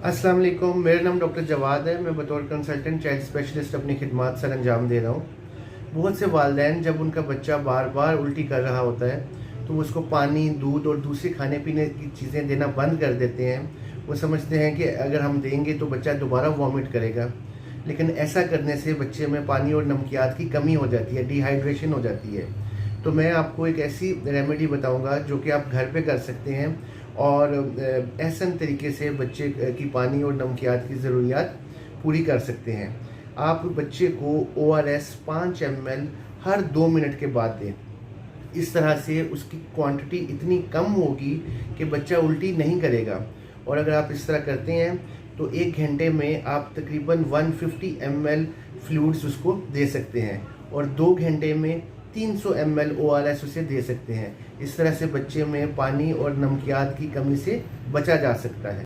अस्सलाम वालेकुम। मेरा नाम डॉक्टर जवाद है। मैं बतौर कंसल्टेंट चाइल्ड स्पेशलिस्ट अपनी खिदमत सर अंजाम दे रहा हूँ। बहुत से वालिदैन जब उनका बच्चा बार बार उल्टी कर रहा होता है तो उसको पानी, दूध और दूसरे खाने पीने की चीज़ें देना बंद कर देते हैं। वो समझते हैं कि अगर हम देंगे तो बच्चा दोबारा वॉमिट करेगा, लेकिन ऐसा करने से बच्चे में पानी और नमकियात की कमी हो जाती है, डिहाइड्रेशन हो जाती है। तो मैं आपको एक ऐसी रेमेडी बताऊंगा जो कि आप घर पे कर सकते हैं और एहसन तरीके से बच्चे की पानी और नमकियात की ज़रूरियात पूरी कर सकते हैं। आप बच्चे को ORS 5 ml हर 2 मिनट के बाद दें। इस तरह से उसकी क्वांटिटी इतनी कम होगी कि बच्चा उल्टी नहीं करेगा। और अगर आप इस तरह करते हैं तो 1 घंटे में आप तकरीबन 150 ml फ्लूइड्स उसको दे सकते हैं और 2 घंटे में 300 ml ORS उसे दे सकते हैं। इस तरह से बच्चे में पानी और नमकियात की कमी से बचा जा सकता है।